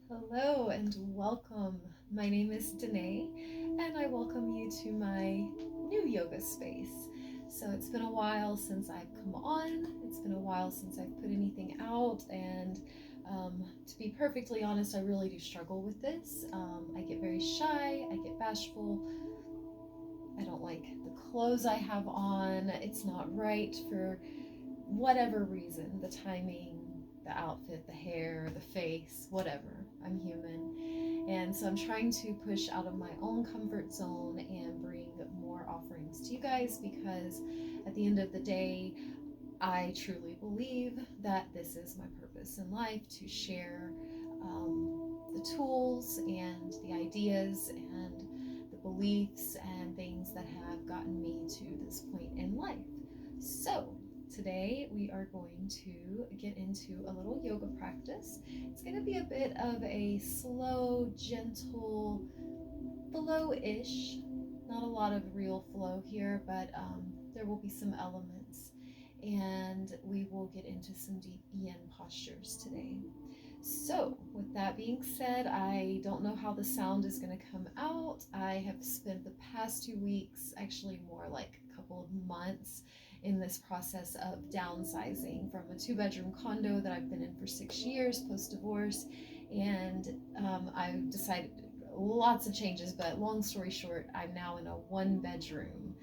Hello and welcome. My name is Danae, and I welcome you to my new yoga space. So it's been a while since I've come on, it's been a while since I've put anything out, and to be perfectly honest, I really do struggle with this. I get very shy, I get bashful, I don't like the clothes I have on, it's not right for whatever reason, the timing, the outfit, the hair, the face, whatever. I'm human. And so I'm trying to push out of my own comfort zone and bring more offerings to you guys because at the end of the day, I truly believe that this is my purpose in life to share the tools and the ideas and the beliefs and things that have gotten me to this point in life. So, today we are going to get into a little yoga practice. It's going to be a bit of a slow, gentle, flow-ish. Not a lot of real flow here, but there will be some elements. And we will get into some deep yin postures today. So, with that being said, I don't know how the sound is going to come out. I have spent the past 2 weeks, actually more like a couple of months, in this process of downsizing from a 2-bedroom condo that I've been in for 6 years post divorce. And I decided lots of changes, but long story short, I'm now in a 1-bedroom.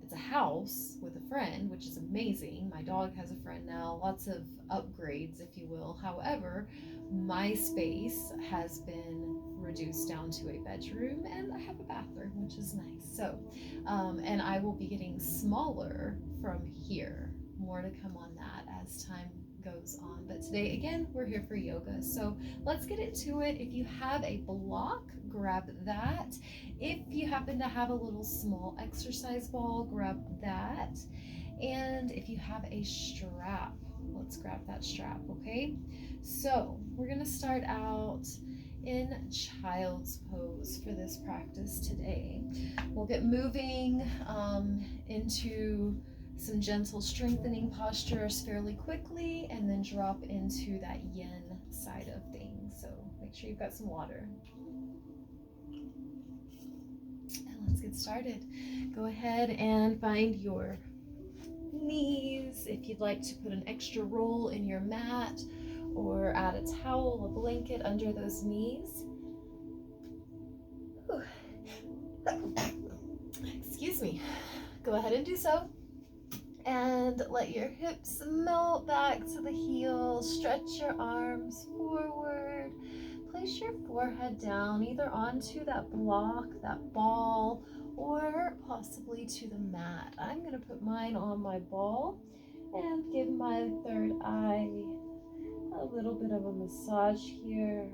It's a house with a friend, which is amazing. My dog has a friend now, lots of upgrades, if you will. However, my space has been reduced down to a bedroom, and I have a bathroom, which is nice. So, and I will be getting smaller from here. More to come on that as time goes on. But today, again, we're here for yoga. So let's get into it. If you have a block, grab that. If you happen to have a little small exercise ball, grab that. And if you have a strap, let's grab that strap, okay? So we're gonna start out in child's pose for this practice today. We'll get moving into some gentle strengthening postures fairly quickly and then drop into that yin side of things. So make sure you've got some water. And let's get started. Go ahead and find your knees. If you'd like to put an extra roll in your mat or add a towel, a blanket under those knees. Excuse me. Go ahead and do so. And let your hips melt back to the heels. Stretch your arms forward. Place your forehead down, either onto that block, that ball, or possibly to the mat. I'm going to put mine on my ball and give my third eye a little bit of a massage here.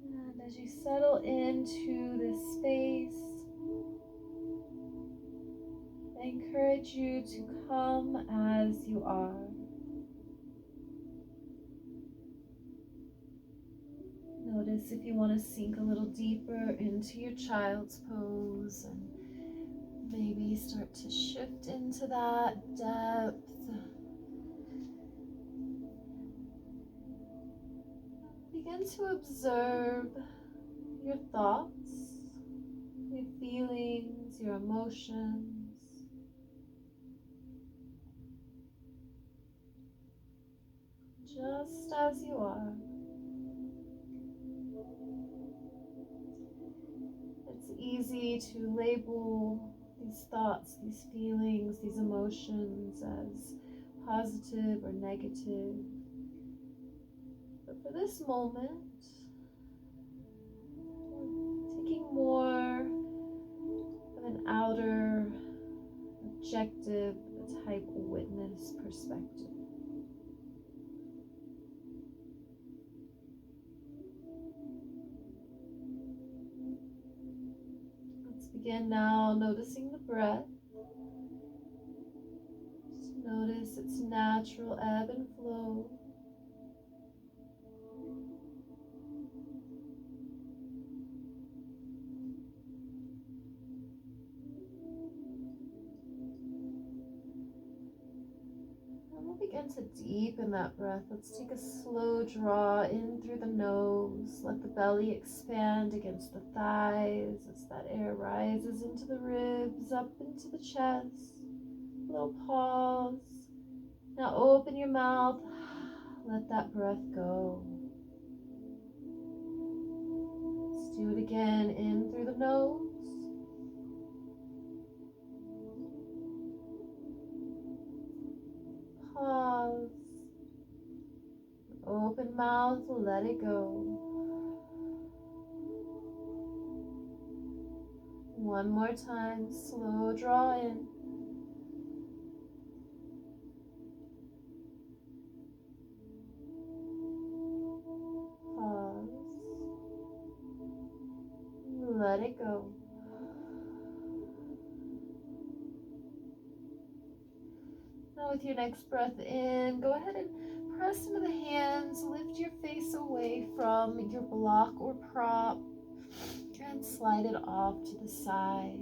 And as you settle into this space, I encourage you to come as you are. Notice if you want to sink a little deeper into your child's pose and maybe start to shift into that depth. Begin to observe your thoughts, your feelings, your emotions. Just as you are. It's easy to label these thoughts, these feelings, these emotions as positive or negative. But for this moment, we're taking more of an outer, objective type witness perspective. Let's begin now noticing the breath. Just notice its natural ebb and flow. begin to deepen that breath. Let's take a slow draw in through the nose. Let the belly expand against the thighs as that air rises into the ribs, up into the chest. A little pause. Now open your mouth. Let that breath go. Let's do it again. In through the nose. Pause. Open mouth, let it go. One more time, slow draw in. Pause. Let it go. Now with your next breath in, go ahead and press into the hands, lift your face away from your block or prop, and slide it off to the side.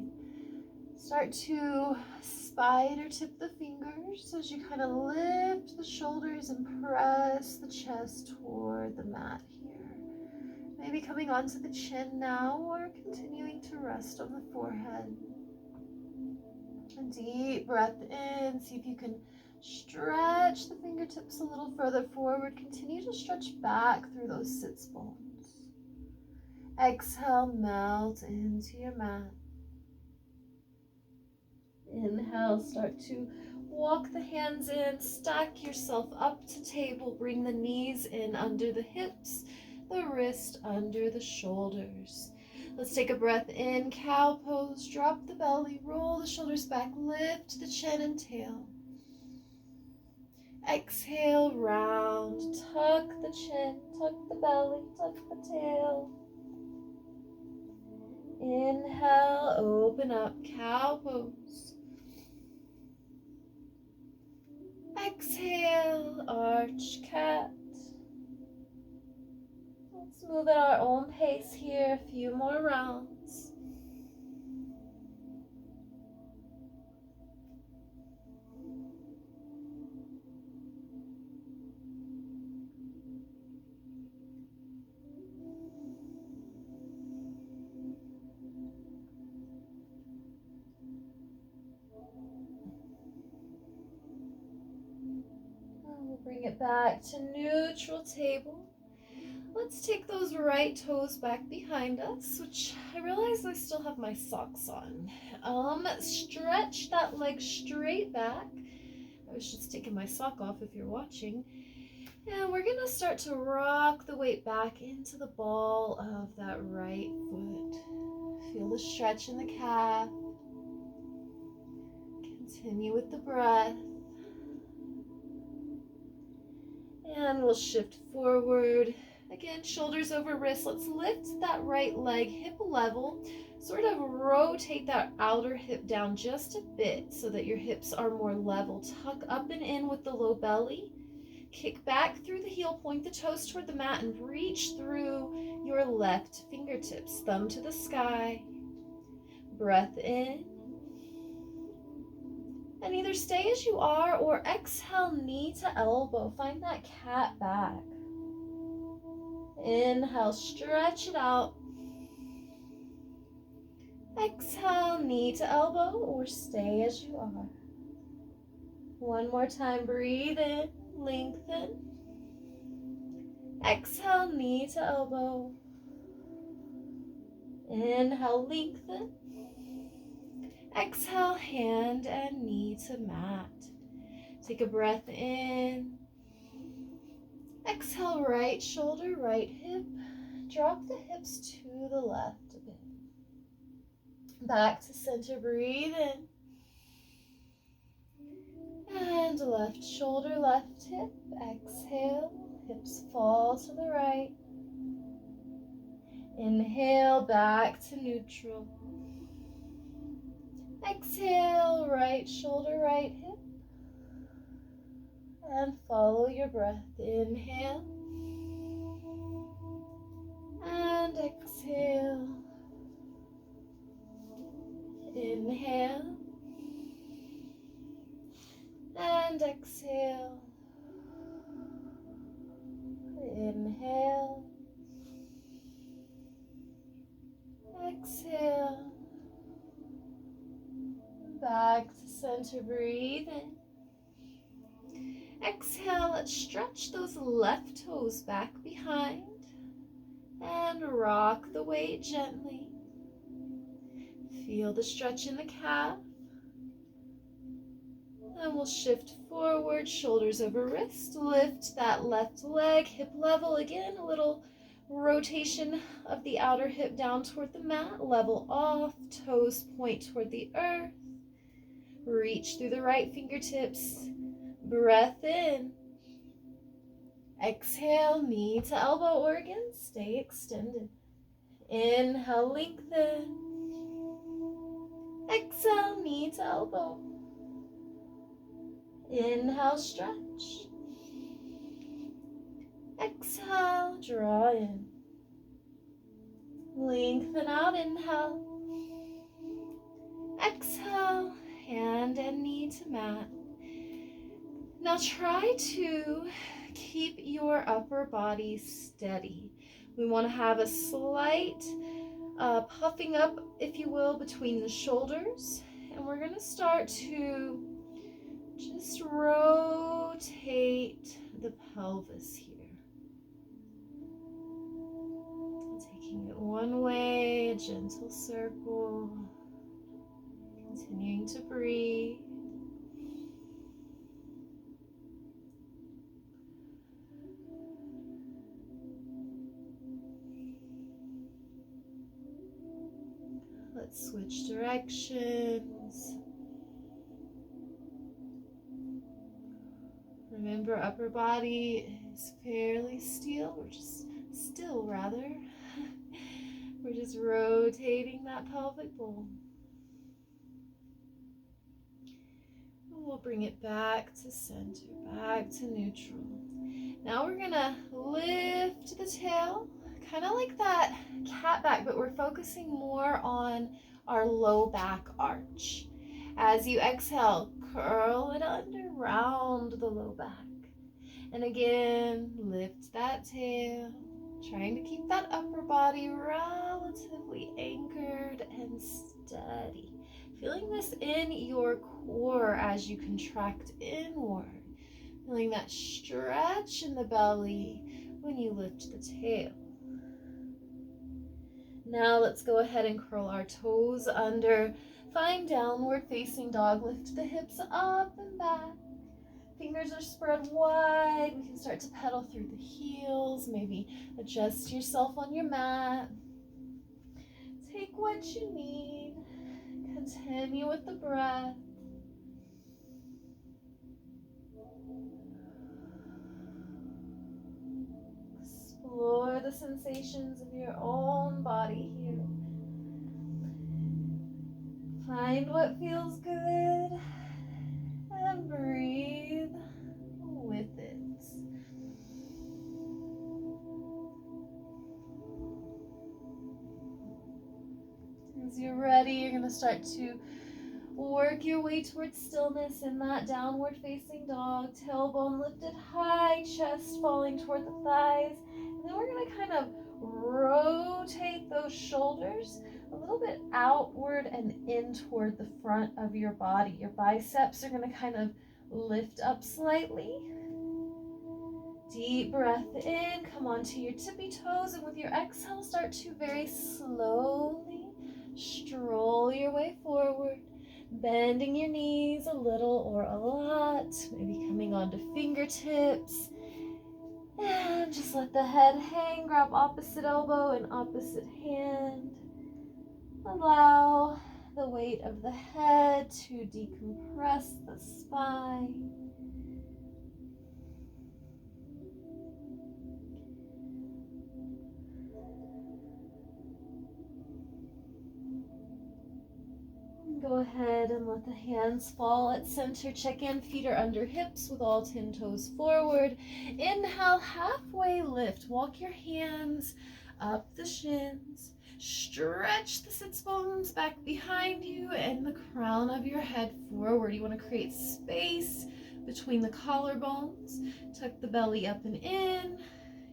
Start to spider tip the fingers as you kind of lift the shoulders and press the chest toward the mat here. Maybe coming onto the chin now or continuing to rest on the forehead. A deep breath in. See if you can stretch the fingertips a little further forward. Continue to stretch back through those sits bones. Exhale, melt into your mat. Inhale, start to walk the hands in, stack yourself up to table, bring the knees in under the hips, the wrist under the shoulders. Let's take a breath in, cow pose, drop the belly, roll the shoulders back, lift the chin and tail. Exhale, round, tuck the chin, tuck the belly, tuck the tail. Inhale, open up, cow pose. Exhale, arch cat. Let's move at our own pace here, a few more rounds. We'll bring it back to neutral table. Let's take those right toes back behind us, which I realize I still have my socks on. Stretch that leg straight back. I was just taking my sock off if you're watching. And we're gonna start to rock the weight back into the ball of that right foot. Feel the stretch in the calf. Continue with the breath. And we'll shift forward. Again, shoulders over wrists. Let's lift that right leg hip level. Sort of rotate that outer hip down just a bit so that your hips are more level. Tuck up and in with the low belly. Kick back through the heel, point the toes toward the mat, and reach through your left fingertips. Thumb to the sky. Breath in. And either stay as you are or exhale, knee to elbow. Find that cat back. Inhale, stretch it out. Exhale, knee to elbow or stay as you are. One more time, breathe in, lengthen. Exhale, knee to elbow. Inhale, lengthen. Exhale, hand and knee to mat. Take a breath in. Exhale, right shoulder, right hip. Drop the hips to the left a bit. Back to center, breathe in. And left shoulder, left hip. Exhale, hips fall to the right. Inhale, back to neutral. Exhale, right shoulder, right hip. And follow your breath. Inhale. And exhale. Inhale. And exhale. center, breathe in. Exhale, let's stretch those left toes back behind and rock the weight gently. Feel the stretch in the calf. And we'll shift forward, shoulders over wrist. Lift that left leg, hip level. Again, a little rotation of the outer hip down toward the mat. Level off, toes point toward the earth. Reach through the right fingertips. Breath in. Exhale, knee to elbow organ. Stay extended. Inhale, lengthen. Exhale, knee to elbow. Inhale, stretch. Exhale, draw in. Lengthen out, inhale. Exhale, hand and knee to mat. Now try to keep your upper body steady. We want to have a slight puffing up, if you will, between the shoulders. And we're going to start to just rotate the pelvis here. Taking it one way, a gentle circle. Continuing to breathe. Let's switch directions. Remember, upper body is fairly still. We're just still, rather. We're just rotating that pelvic bowl. And we'll bring it back to center, back to neutral. Now we're gonna lift the tail, kind of like that cat back, but we're focusing more on our low back arch. As you exhale, curl it under, round the low back. And again, lift that tail, trying to keep that upper body relatively anchored and steady. Feeling this in your core as you contract inward. Feeling that stretch in the belly when you lift the tail. Now let's go ahead and curl our toes under. Find downward facing dog. Lift the hips up and back. Fingers are spread wide. We can start to pedal through the heels. Maybe adjust yourself on your mat. Take what you need. Continue with the breath. Explore the sensations of your own body here. Find what feels good and breathe with it. As you're ready, you're going to start to work your way towards stillness in that downward facing dog. Tailbone lifted high, chest falling toward the thighs. And then we're going to kind of rotate those shoulders a little bit outward and in toward the front of your body. Your biceps are going to kind of lift up slightly. Deep breath in, come onto your tippy toes, and with your exhale, start to very slowly stroll your way forward, bending your knees a little or a lot, maybe coming onto fingertips. And just let the head hang, grab opposite elbow and opposite hand. Allow the weight of the head to decompress the spine. Go ahead and let the hands fall at center. Check in, feet are under hips with all 10 toes forward. Inhale, halfway lift. Walk your hands up the shins. Stretch the sits bones back behind you and the crown of your head forward. You want to create space between the collarbones. Tuck the belly up and in.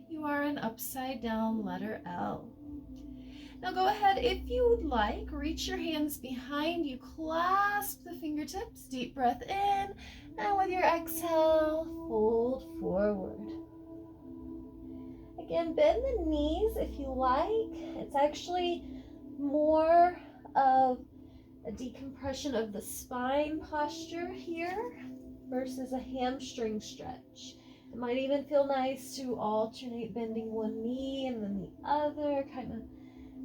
You are an upside down letter L. Now go ahead, if you would like, reach your hands behind you, clasp the fingertips, deep breath in, and with your exhale, fold forward. Again, bend the knees if you like. It's actually more of a decompression of the spine posture here versus a hamstring stretch. It might even feel nice to alternate bending one knee and then the other, kind of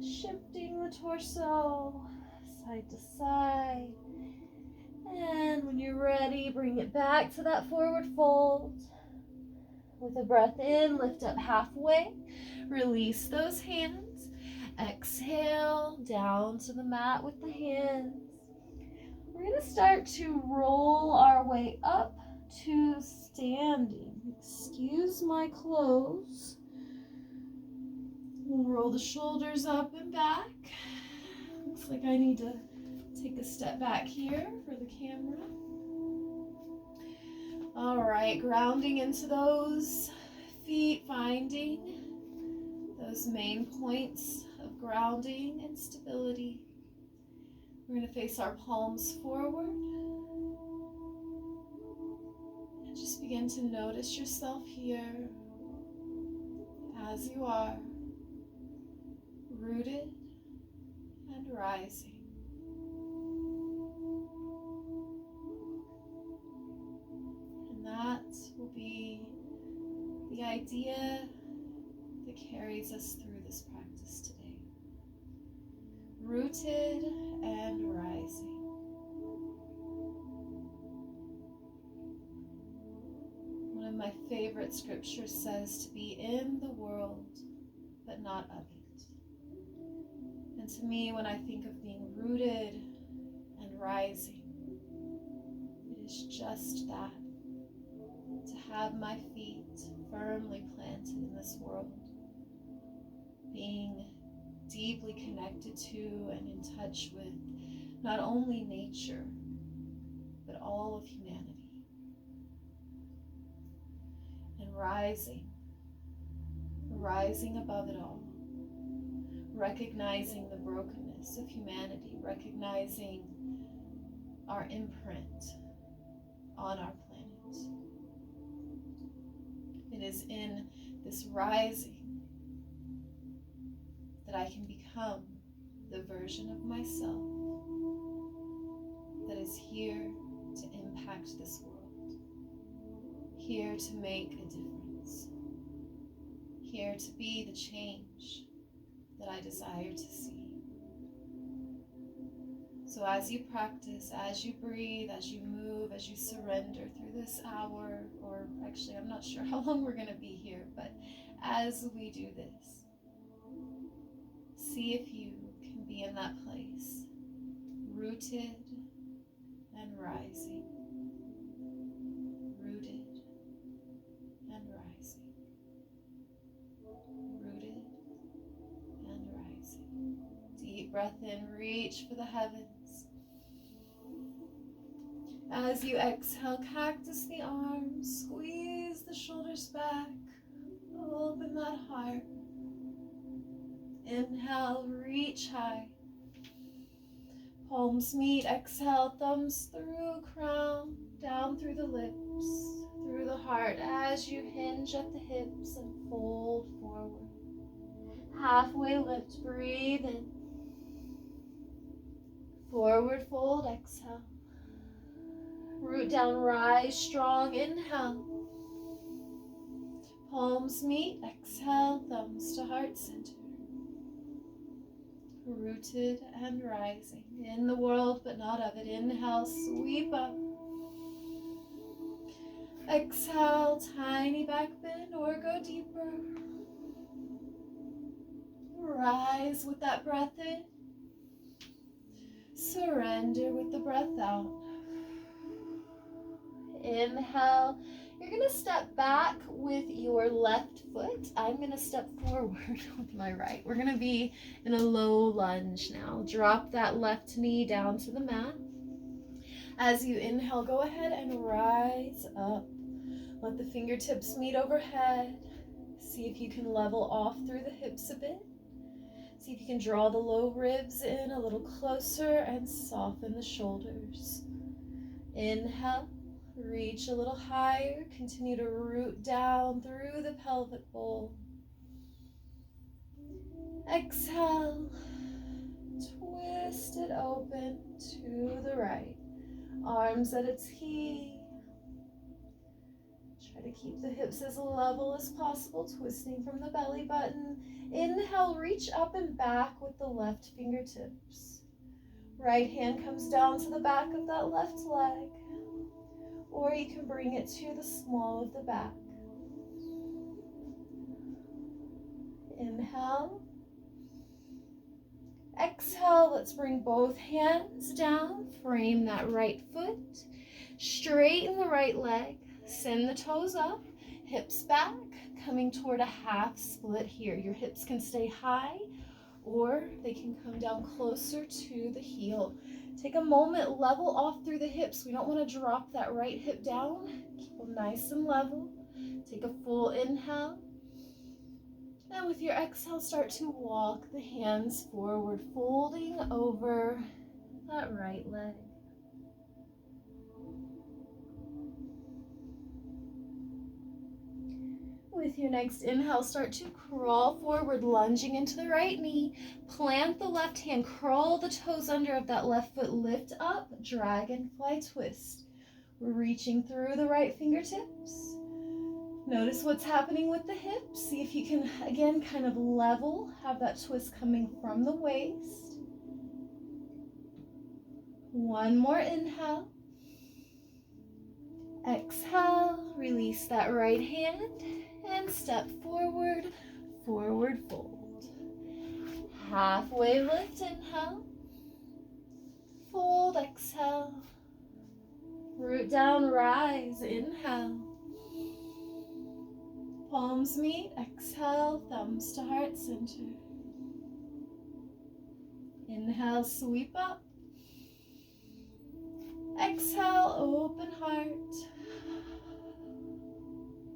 shifting the torso side to side. And when you're ready, bring it back to that forward fold. With a breath in, lift up halfway, release those hands. Exhale, down to the mat with the hands. We're going to start to roll our way up to standing. Excuse my clothes. We'll roll the shoulders up and back. Looks like I need to take a step back here for the camera. All right, grounding into those feet, finding those main points of grounding and stability. We're going to face our palms forward and just begin to notice yourself here as you are, rooted and rising. That will be the idea that carries us through this practice today. Rooted and rising. One of my favorite scriptures says to be in the world, but not of it. And to me, when I think of being rooted and rising, it is just that. To have my feet firmly planted in this world, being deeply connected to and in touch with not only nature, but all of humanity. And rising above it all, recognizing the brokenness of humanity, recognizing our imprint on our planet. It is in this rising that I can become the version of myself that is here to impact this world, here to make a difference, here to be the change that I desire to see. So as you practice, as you breathe, as you move, as you surrender through this hour, or actually I'm not sure how long we're going to be here, but as we do this, see if you can be in that place, rooted and rising, rooted and rising, rooted and rising. Deep breath in, reach for the heavens. As you exhale, cactus the arms, squeeze the shoulders back, open that heart. Inhale, reach high. Palms meet, exhale, thumbs through crown, down through the lips, through the heart as you hinge at the hips and fold forward. Halfway lift, breathe in. Forward fold, exhale. Root down, rise strong, inhale. Palms meet, exhale, thumbs to heart center. Rooted and rising, in the world but not of it. Inhale, sweep up. Exhale, tiny back bend or go deeper. Rise with that breath in. Surrender with the breath out. Inhale. You're going to step back with your left foot. I'm going to step forward with my right. We're going to be in a low lunge now. Drop that left knee down to the mat. As you inhale, go ahead and rise up. Let the fingertips meet overhead. See if you can level off through the hips a bit. See if you can draw the low ribs in a little closer and soften the shoulders. Inhale, reach a little higher. Continue to root down through the pelvic bowl. Exhale, twist it open to the right. Arms at a T. Try to keep the hips as level as possible, twisting from the belly button. Inhale, reach up and back with the left fingertips. Right hand comes down to the back of that left leg, or you can bring it to the small of the back. Inhale. Exhale, let's bring both hands down, frame that right foot, straighten the right leg, send the toes up, hips back, coming toward a half split here. Your hips can stay high or they can come down closer to the heel. Take a moment, level off through the hips. We don't want to drop that right hip down. Keep them nice and level. Take a full inhale. And with your exhale, start to walk the hands forward, folding over that right leg. With your next inhale, start to crawl forward, lunging into the right knee. Plant the left hand, curl the toes under of that left foot, lift up, dragonfly twist. We're reaching through the right fingertips. Notice what's happening with the hips. See if you can, again, kind of level, have that twist coming from the waist. One more inhale. Exhale, release that right hand and step forward, forward fold. Halfway lift, inhale. Fold, exhale. Root down, rise, inhale. Palms meet, exhale, thumbs to heart center. Inhale, sweep up. Exhale, open heart.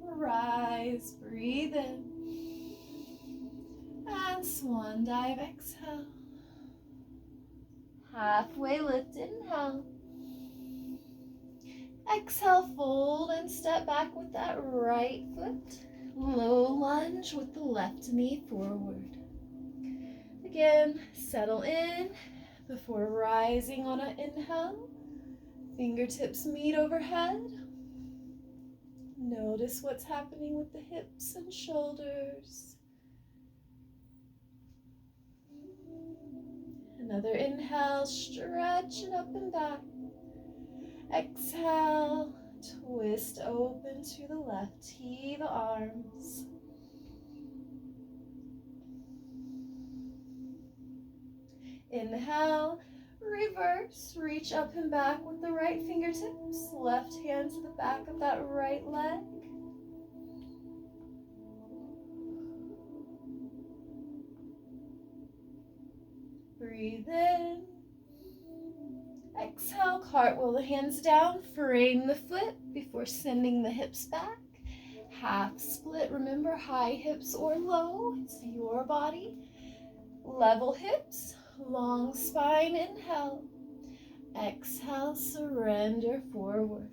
Rise, breathe in. And swan dive, exhale. Halfway lift, inhale. Exhale, fold and step back with that right foot. Low lunge with the left knee forward. Again, settle in before rising on an inhale. Fingertips meet overhead. Notice what's happening with the hips and shoulders. Another inhale, stretch it up and back. Exhale, twist open to the left, tee the arms. Inhale, reverse, reach up and back with the right fingertips, left hand to the back of that right leg. Breathe in. Exhale, cartwheel the hands down, frame the foot before sending the hips back. Half split, remember high hips or low, it's your body. Level hips, long spine, inhale. Exhale, surrender forward.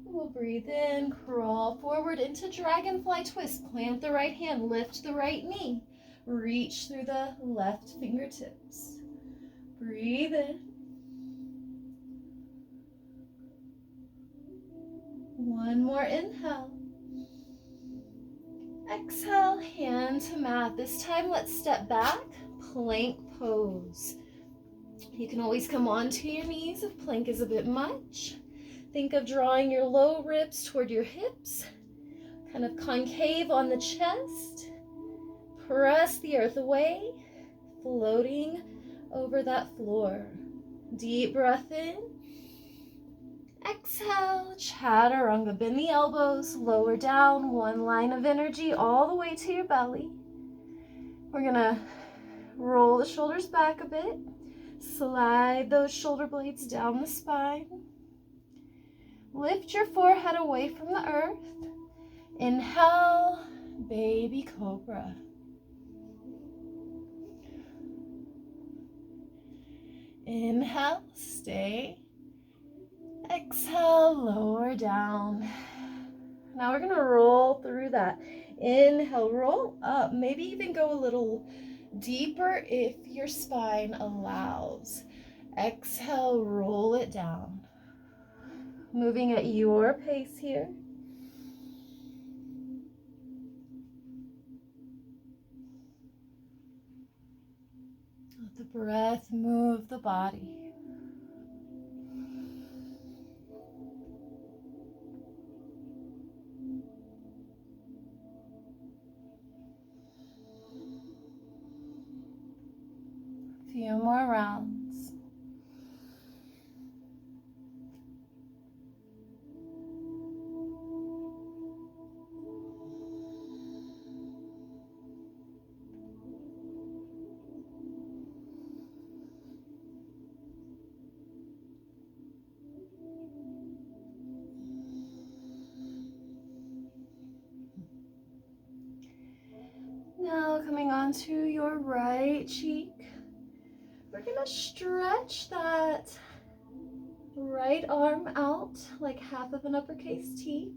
We'll breathe in, crawl forward into dragonfly twist. Plant the right hand, lift the right knee. Reach through the left fingertips. Breathe in. One more inhale. Exhale, hand to mat. This time, let's step back, plank pose. You can always come onto your knees if plank is a bit much. Think of drawing your low ribs toward your hips, kind of concave on the chest. Press the earth away, floating over that floor. Deep breath in. Exhale, chaturanga. Bend the elbows, lower down, one line of energy all the way to your belly. We're gonna roll the shoulders back a bit, slide those shoulder blades down the spine. Lift your forehead away from the earth. Inhale, baby cobra. Inhale, stay. Exhale, lower down. Now we're gonna roll through that. Inhale, roll up. Maybe even go a little deeper if your spine allows. Exhale, roll it down. Moving at your pace here. Let the breath move the body. A few more rounds. Now coming onto your right cheek, we're gonna stretch that right arm out like half of an uppercase T.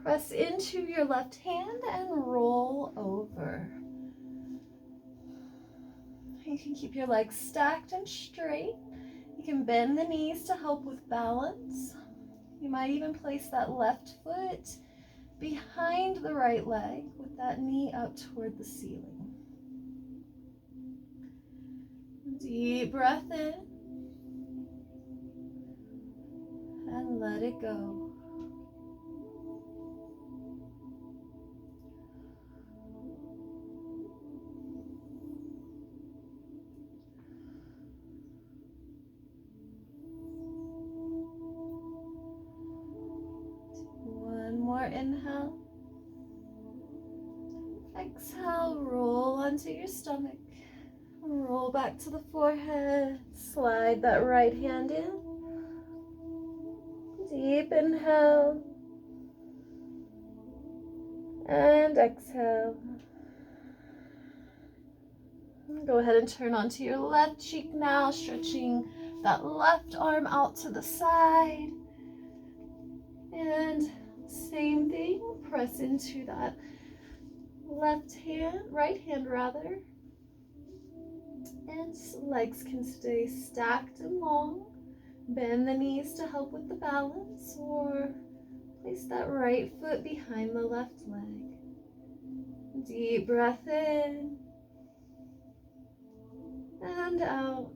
Press into your left hand and roll over. You can keep your legs stacked and straight. You can bend the knees to help with balance. You might even place that left foot behind the right leg with that knee up toward the ceiling. Deep breath in and let it go. One more inhale. Exhale, roll onto your stomach. Roll back to the forehead. Slide that right hand in. Deep inhale. And exhale. Go ahead and turn onto your left cheek now, stretching that left arm out to the side. And same thing, press into that right hand rather. And legs can stay stacked and long. Bend the knees to help with the balance, or place that right foot behind the left leg. Deep breath in and out.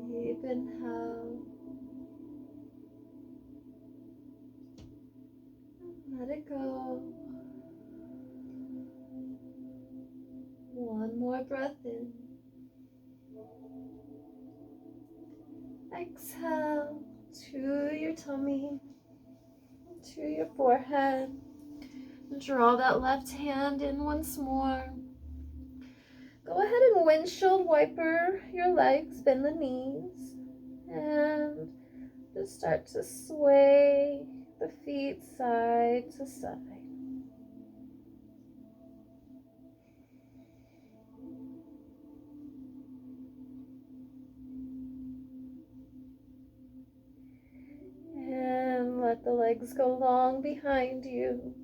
Deep inhale. Let it go. One more breath in. Exhale to your tummy, to your forehead. Draw that left hand in once more. Go ahead and windshield wiper your legs, bend the knees, and just start to sway the feet side to side. And let the legs go long behind you.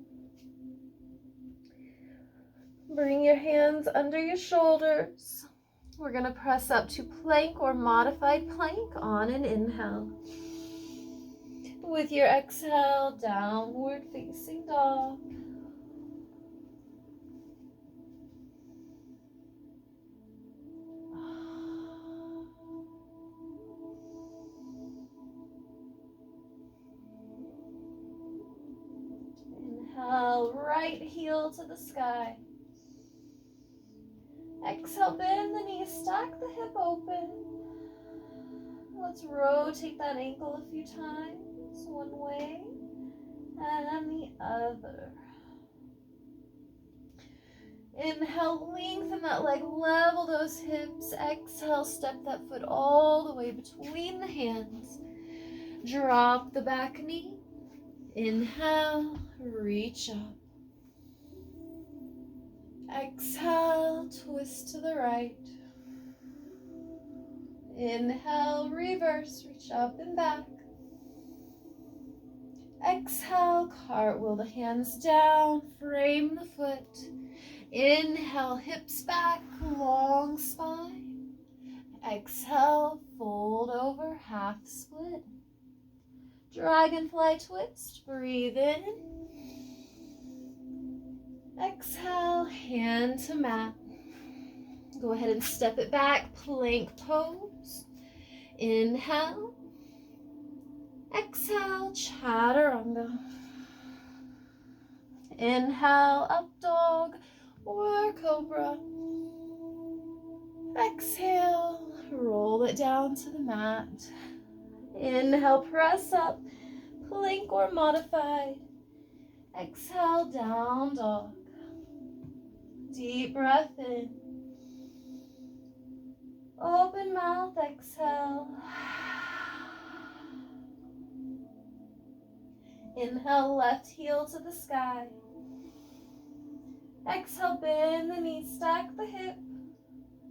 Bring your hands under your shoulders. We're going to press up to plank or modified plank on an inhale. With your exhale, downward facing dog. right heel to the sky. Exhale, bend the knee, stack the hip open. Let's rotate that ankle a few times, one way and the other. Inhale, lengthen that leg, level those hips. Exhale, step that foot all the way between the hands. Drop the back knee. Inhale, reach up. Exhale, twist to the right. Inhale, reverse, reach up and back. Exhale, cartwheel the hands down, frame the foot. Inhale, hips back, long spine. Exhale, fold over, half split. Dragonfly twist, breathe in. Exhale, hand to mat. Go ahead and step it back, plank pose. Inhale. Exhale, chaturanga. Inhale, up dog or cobra. Exhale, roll it down to the mat. Inhale, press up, plank or modified. Exhale, down dog. Deep breath in. Open mouth, exhale. Inhale, left heel to the sky. Exhale, bend the knee, stack the hip.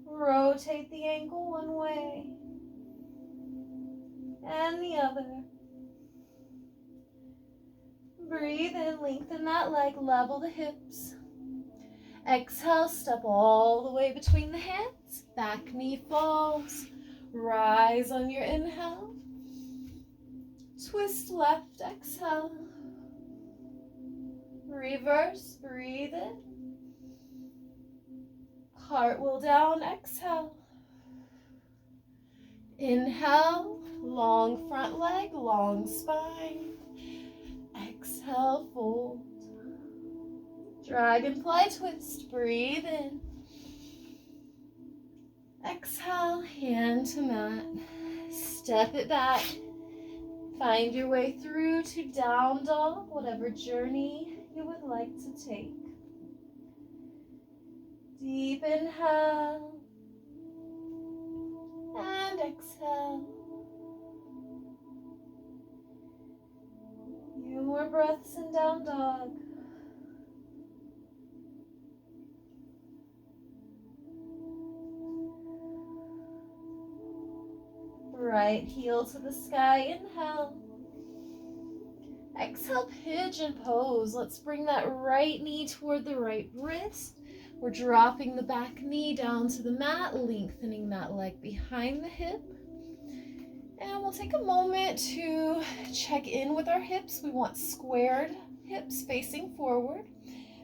Rotate the ankle one way and the other. Breathe in, lengthen that leg, level the hips. Exhale, step all the way between the hands. Back knee falls. Rise on your inhale. Twist left, exhale. Reverse, breathe in. Cartwheel down, exhale. Inhale, long front leg, long spine. Exhale, fold. Dragonfly twist, breathe in. Exhale, hand to mat. Step it back. Find your way through to down dog, whatever journey you would like to take. Deep inhale and exhale. Few more breaths in down dog. Right heel to the sky, inhale. Exhale, pigeon pose. Let's bring that right knee toward the right wrist. We're dropping the back knee down to the mat, lengthening that leg behind the hip. And we'll take a moment to check in with our hips. We want squared hips facing forward.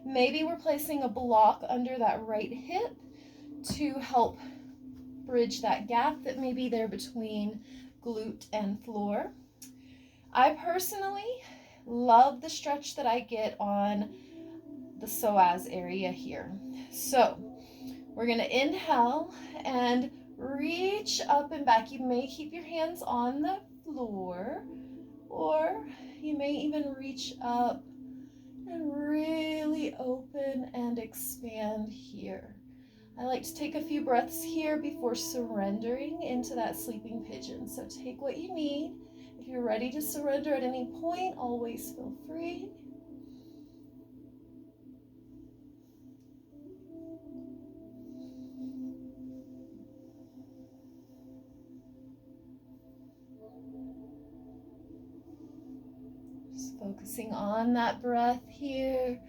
Maybe we're placing a block under that right hip to help bridge that gap that may be there between glute and floor. I personally love the stretch that I get on the psoas area here. So we're going to inhale and reach up and back. You may keep your hands on the floor, or you may even reach up and really open and expand here. I like to take a few breaths here before surrendering into that sleeping pigeon. So take what you need. If you're ready to surrender at any point, always feel free. Just focusing on that breath here.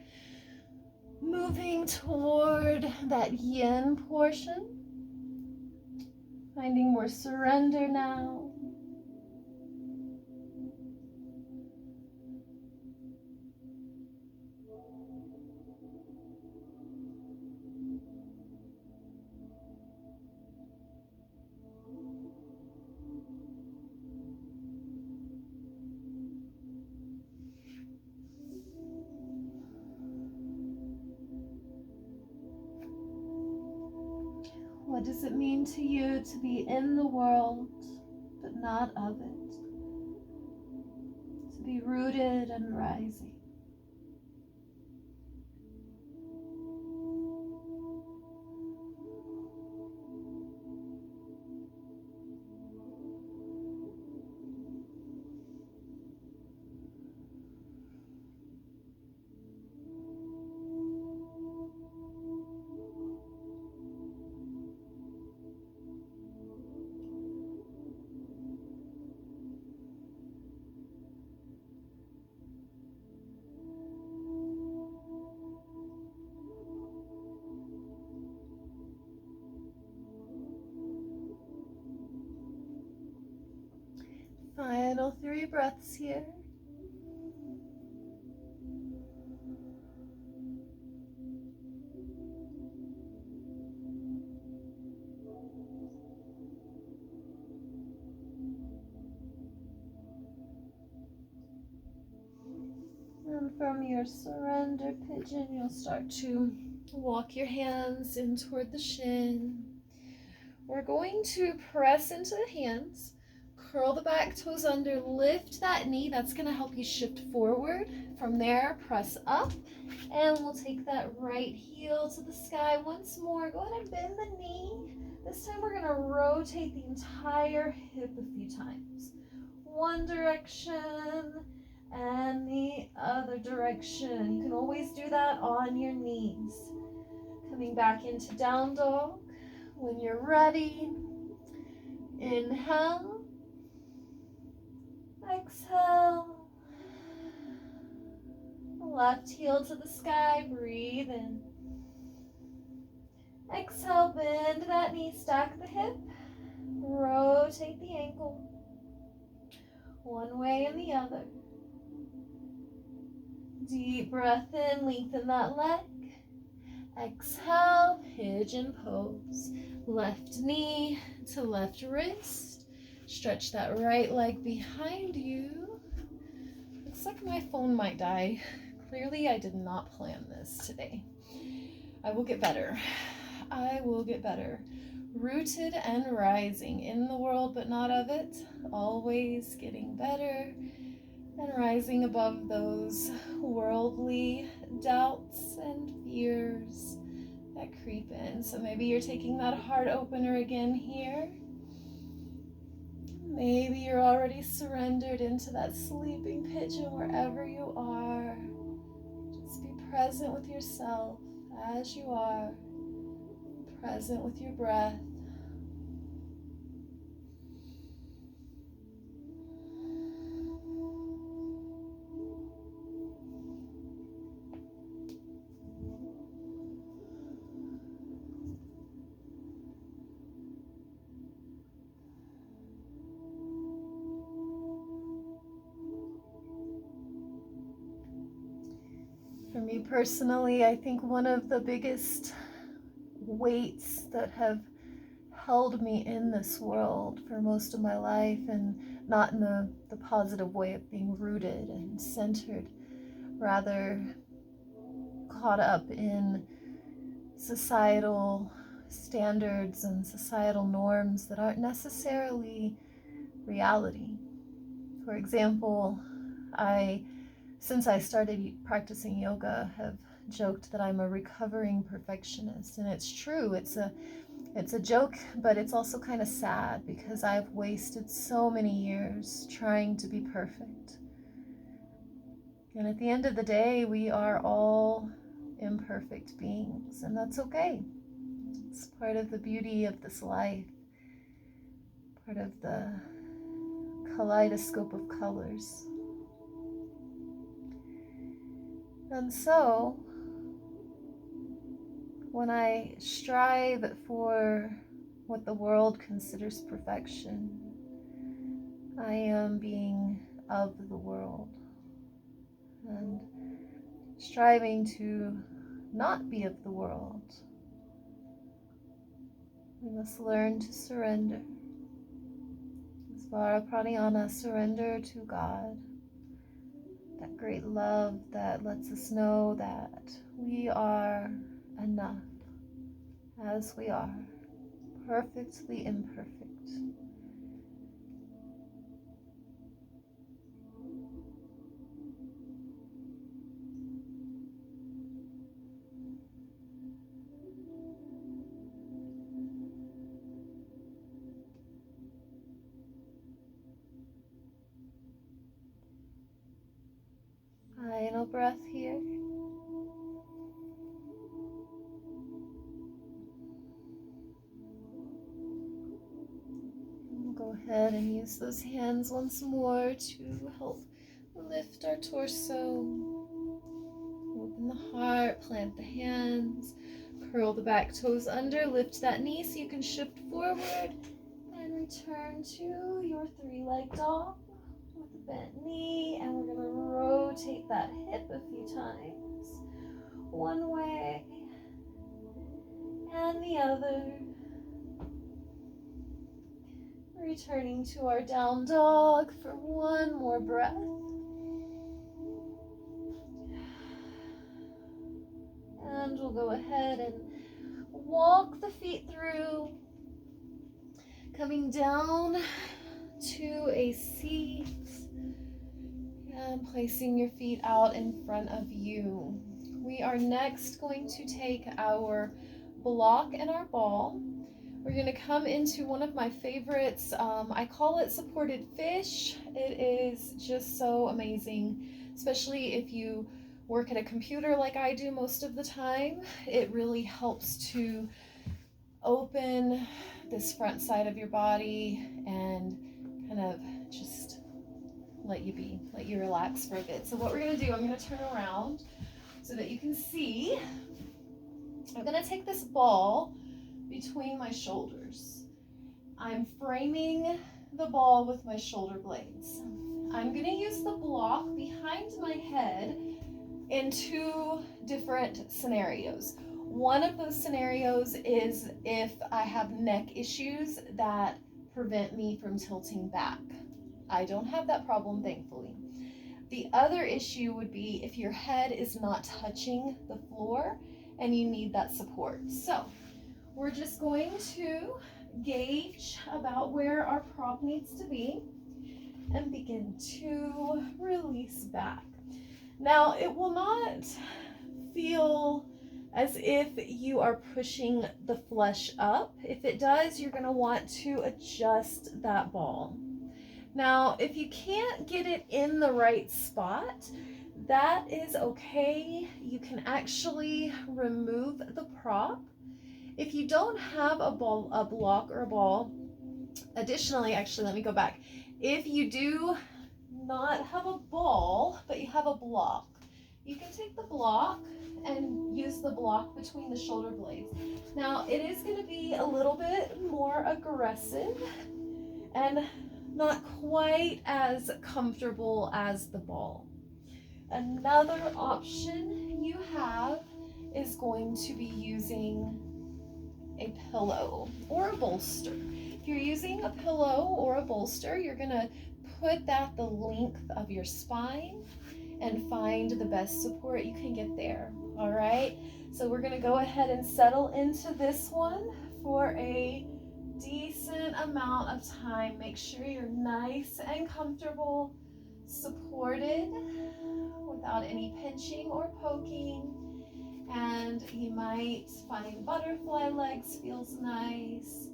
Moving toward that yin portion. Finding more surrender now. What does it mean to you to be in the world, but not of it? To be rooted and rising. Final 3 breaths here. And from your surrender pigeon, you'll start to walk your hands in toward the shin. We're going to press into the hands, curl the back toes under, lift that knee. That's going to help you shift forward. From there, press up, and we'll take that right heel to the sky once more. Go ahead and bend the knee. This time we're going to rotate the entire hip a few times. One direction and the other direction. You can always do that on your knees. Coming back into down dog. When you're ready, inhale, exhale, left heel to the sky, breathe in. Exhale, bend that knee, stack the hip, rotate the ankle, one way and the other. Deep breath in, lengthen that leg. Exhale, pigeon pose. Left knee to left wrist. Stretch that right leg behind you. Looks like my phone might die. Clearly, I did not plan this today. I will get better. I will get better. Rooted and rising in the world, but not of it. Always getting better and rising above those worldly doubts and fears that creep in. So maybe you're taking that heart opener again here. Maybe you're already surrendered into that sleeping pigeon wherever you are. Just be present with yourself as you are, present with your breath. For me personally, I think one of the biggest weights that have held me in this world for most of my life, and not in the positive way of being rooted and centered, rather caught up in societal standards and societal norms that aren't necessarily reality. For example, since I started practicing yoga, have joked that I'm a recovering perfectionist, and it's true. It's a joke, but it's also kind of sad because I've wasted so many years trying to be perfect. And at the end of the day, we are all imperfect beings, and that's okay. It's part of the beauty of this life, part of the kaleidoscope of colors. And so, when I strive for what the world considers perfection, I am being of the world. And striving to not be of the world, we must learn to surrender. Svara Pranayana, surrender to God. That great love that lets us know that we are enough as we are. perfectly imperfect. Final breath here. We'll go ahead and use those hands once more to help lift our torso. Open the heart, plant the hands, curl the back toes under, lift that knee so you can shift forward and return to your three-leg dog with a bent knee. And we're going to rotate that hip a few times. One way and the other. Returning to our down dog for one more breath. And we'll go ahead and walk the feet through, coming down to a seat and placing your feet out in front of you. We are next going to take our block and our ball. We're going to come into one of my favorites. I call it supported fish. It is just so amazing, especially if you work at a computer like I do most of the time. It really helps to open this front side of your body and kind of just let you be, let you relax for a bit. So what we're going to do, I'm going to turn around so that you can see. I'm going to take this ball between my shoulders. I'm framing the ball with my shoulder blades. I'm going to use the block behind my head in two different scenarios. One of those scenarios is if I have neck issues that prevent me from tilting back. I don't have that problem, thankfully. The other issue would be if your head is not touching the floor and you need that support. So we're just going to gauge about where our prop needs to be and begin to release back. Now, it will not feel as if you are pushing the flesh up. If it does, you're going to want to adjust that ball. Now, if you can't get it in the right spot, that is okay. You can actually remove the prop. If you don't have a block or a ball, additionally, actually, let me go back. If you do not have a ball, but you have a block, you can take the block and use the block between the shoulder blades. Now, it is going to be a little bit more aggressive and not quite as comfortable as the ball. Another option you have is going to be using a pillow or a bolster. If you're using a pillow or a bolster, you're going to put that the length of your spine and find the best support you can get there. All right, so we're going to go ahead and settle into this one for a decent amount of time. Make sure you're nice and comfortable, supported without any pinching or poking. And you might find butterfly legs feels nice.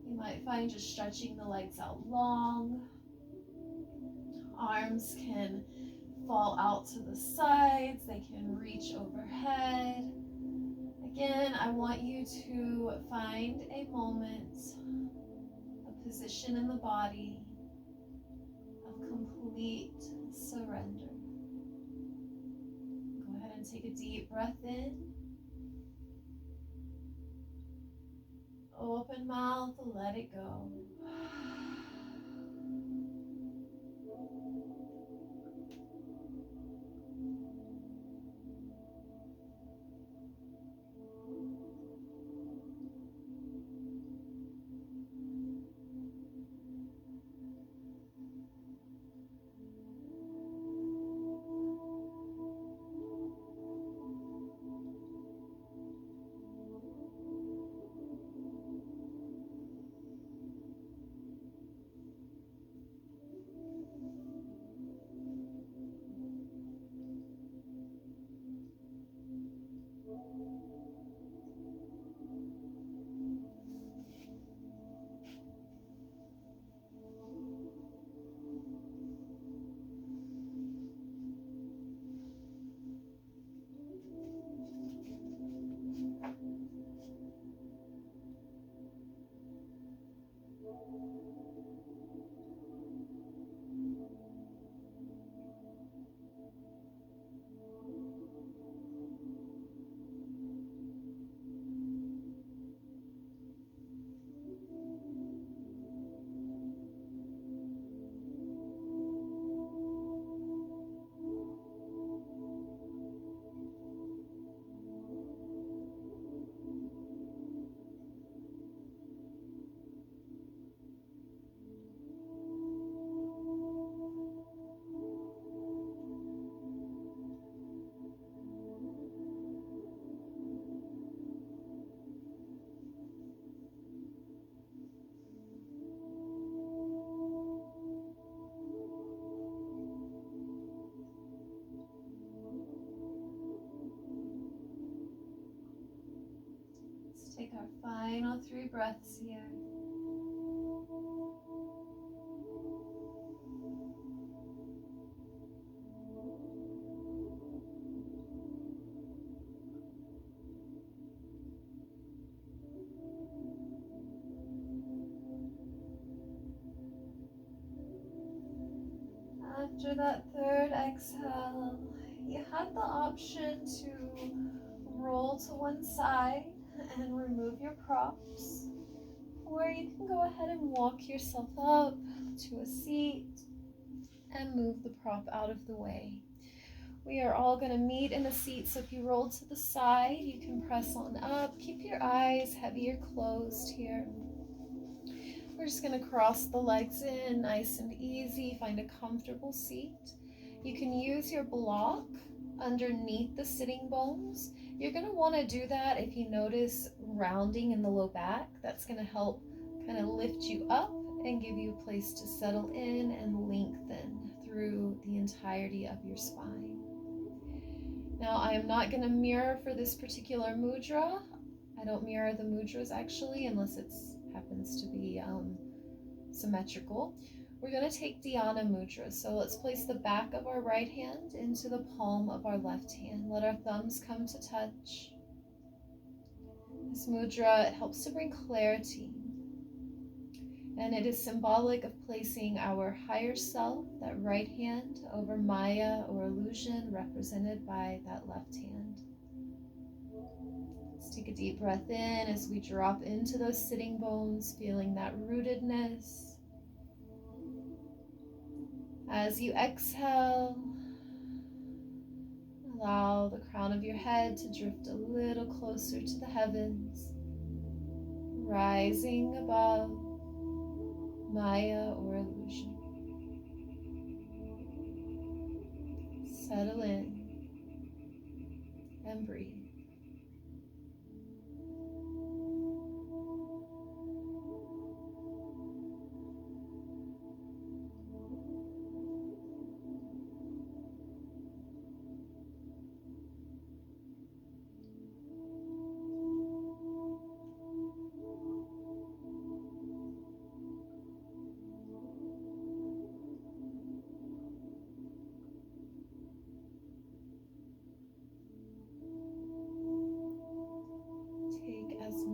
You might find just stretching the legs out long. Arms can fall out to the sides. They can reach overhead. Again, I want you to find a moment, a position in the body of complete surrender. Go ahead and take a deep breath in. Open mouth, let it go. final 3 breaths here. After that 3rd exhale, you have the option to roll to one side and remove your props, or you can go ahead and walk yourself up to a seat and move the prop out of the way. We are all going to meet in a seat, so if you roll to the side, you can press on up. Keep your eyes heavy or closed here. We're just going to cross the legs in nice and easy. Find a comfortable seat. You can use your block underneath the sitting bones. You're going to want to do that if you notice rounding in the low back. That's going to help kind of lift you up and give you a place to settle in and lengthen through the entirety of your spine. Now, I am not going to mirror for this particular mudra. I don't mirror the mudras actually, unless it happens to be symmetrical. We're going to take Dhyana Mudra. So let's place the back of our right hand into the palm of our left hand. Let our thumbs come to touch. This mudra, it helps to bring clarity. And it is symbolic of placing our higher self, that right hand, over Maya or illusion represented by that left hand. Let's take a deep breath in as we drop into those sitting bones, feeling that rootedness. As you exhale, allow the crown of your head to drift a little closer to the heavens, rising above Maya or illusion. Settle in and breathe.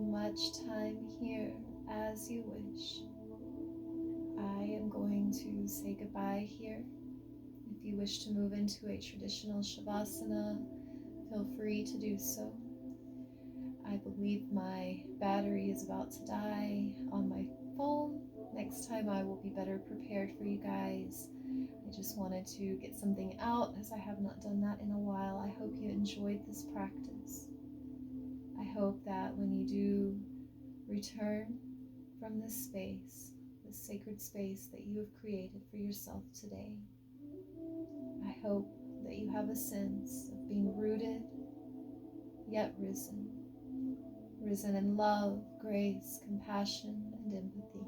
Much time here as you wish. I am going to say goodbye here. If you wish to move into a traditional Shavasana, feel free to do so. I believe my battery is about to die on my phone. Next time I will be better prepared for you guys. I just wanted to get something out as I have not done that in a while. I hope you enjoyed this practice. I hope that when you do return from this space, this sacred space that you have created for yourself today, I hope that you have a sense of being rooted, yet risen. Risen in love, grace, compassion, and empathy.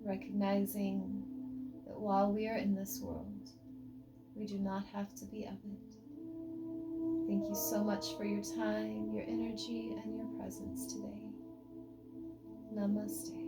Recognizing that while we are in this world, we do not have to be of it. Thank you so much for your time, your energy, and your presence today. Namaste.